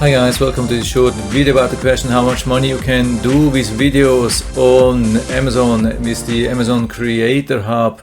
Hi guys, welcome to this short video about the question how much money you can do with videos on Amazon with the Amazon Creator Hub.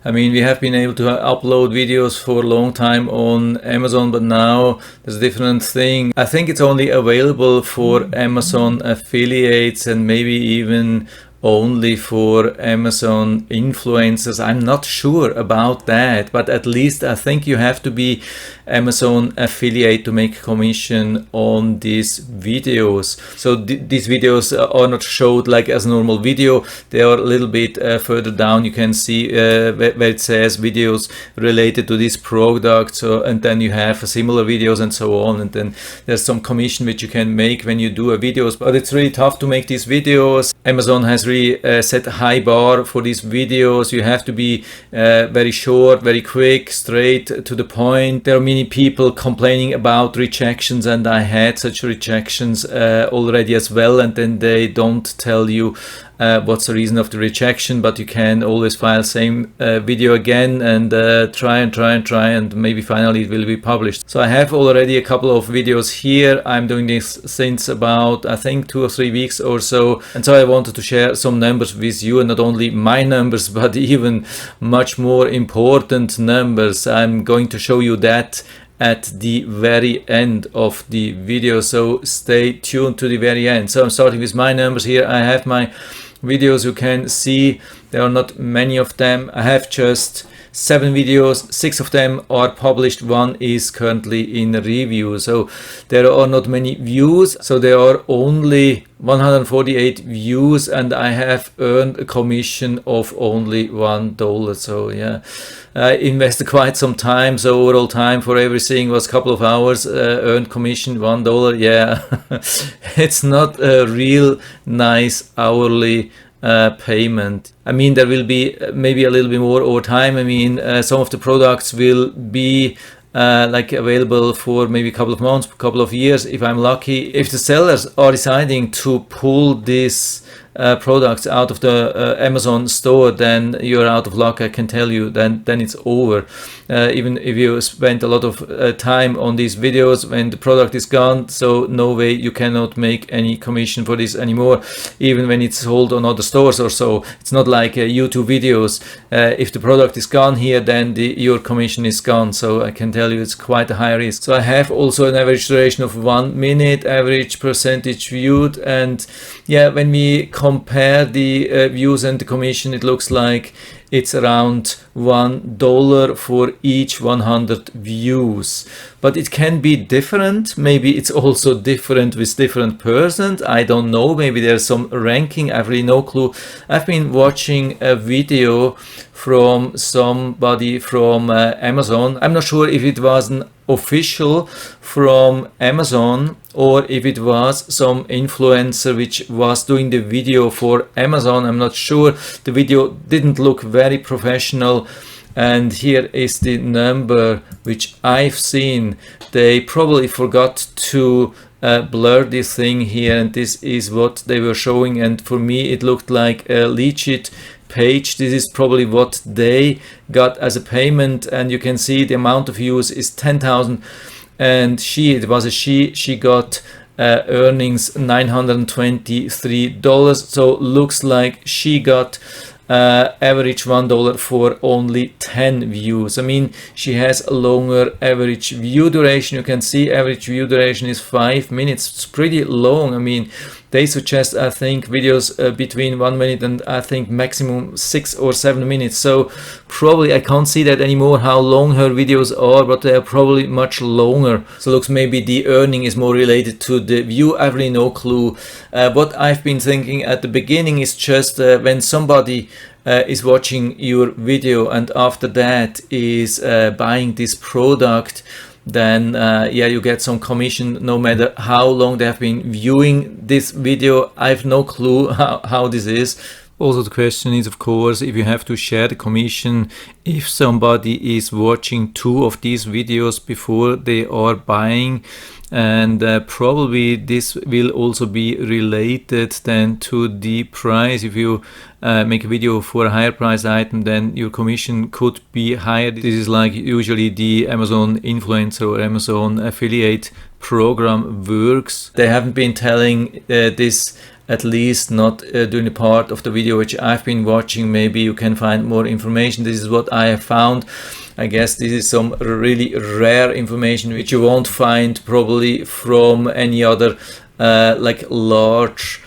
I mean, we have been able to upload videos for a long time on Amazon, but now there's a different thing. I think it's only available for Amazon affiliates and maybe even only for Amazon influencers. I'm not sure about that, but at least I think you have to be Amazon affiliate to make commission on these videos. So these videos are not showed like as normal video. They are a little bit further down. You can see where it says videos related to this product. So, and then you have similar videos and so on. And then there's some commission which you can make when you do a videos, but it's really tough to make these videos. Amazon has really set a high bar for these videos. You have to be very short, very quick, straight to the point. There are many people complaining about rejections, and I had such rejections already as well, and then they don't tell you what's the reason of the rejection, but you can always file same video again and try and maybe finally it will be published. So I have already a couple of videos here. I'm doing this since about I think 2 or 3 weeks or so, and so I wanted to share some numbers with you, and not only my numbers but even much more important numbers. I'm going to show you that at the very end of the video, so stay tuned to the very end. So I'm starting with my numbers here. I have my videos. You can see there are not many of them. I have just 7 videos, 6 of them are published, 1 is currently in review. So there are not many views, so there are only 148 views, and I have earned a commission of only $1. So yeah, I invested quite some time, so overall time for everything was a couple of hours. Earned commission $1. Yeah, it's not a real nice hourly payment. I mean, there will be maybe a little bit more over time. I mean, some of the products will be like available for maybe a couple of months, a couple of years if I'm lucky. If the sellers are deciding to pull this products out of the Amazon store, then you're out of luck, I can tell you. Then it's over. Even if you spend a lot of time on these videos, when the product is gone, so no way, you cannot make any commission for this anymore, even when it's sold on other stores or so. It's not like YouTube videos. If the product is gone here, then your commission is gone. So I can tell you it's quite a high risk. So I have also an average duration of 1 minute, average percentage viewed, and yeah, when we compare the views and the commission, it looks like it's around $1 for each 100 views. But it can be different. Maybe it's also different with different persons. I don't know. Maybe there's some ranking. I've really no clue. I've been watching a video from somebody from Amazon. I'm not sure if it was an official from Amazon or if it was some influencer which was doing the video for Amazon. I'm not sure. The video didn't look very professional, and here is the number which I've seen. They probably forgot to blur this thing here, and this is what they were showing, and for me it looked like a legit page. This is probably what they got as a payment, and you can see the amount of views is 10,000, and she got earnings $923. So looks like she got average $1 for only 10 views. I mean, she has a longer average view duration. You can see average view duration is 5 minutes. It's pretty long. I mean, they suggest, I think, videos between 1 minute and I think maximum 6 or 7 minutes. So probably I can't see that anymore how long her videos are, but they are probably much longer. So looks maybe the earning is more related to the view. I have really no clue. What I've been thinking at the beginning is just when somebody is watching your video and after that is buying this product, then yeah, you get some commission no matter how long they have been viewing this video. I have no clue how this is, Also, the question is, of course, if you have to share the commission if somebody is watching 2 of these videos before they are buying. And probably this will also be related then to the price. If you make a video for a higher price item, then your commission could be higher. This is like usually the Amazon influencer or Amazon affiliate program works. They haven't been telling this, at least not during the part of the video which I've been watching. Maybe you can find more information. This is what I have found. I guess this is some really rare information which you won't find probably from any other like large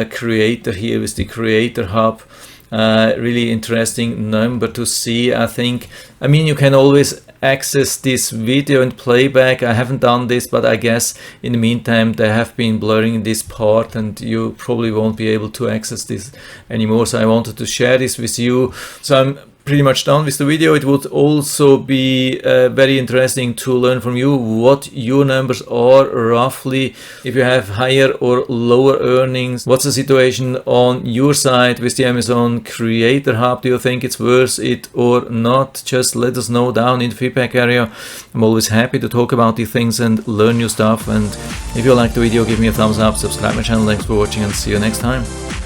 creator here with the Creator Hub. Really interesting number to see, I think. I mean, you can always access this video and playback. I haven't done this, but I guess in the meantime they have been blurring this part and you probably won't be able to access this anymore. So I wanted to share this with you. So I'm pretty much done with the video. It would also be very interesting to learn from you what your numbers are roughly, if you have higher or lower earnings. What's the situation on your side with the Amazon Creator Hub? Do you think it's worth it or not? Just let us know down in the feedback area. I'm always happy to talk about these things and learn new stuff. And if you liked the video, give me a thumbs up, subscribe my channel. Thanks for watching and see you next time.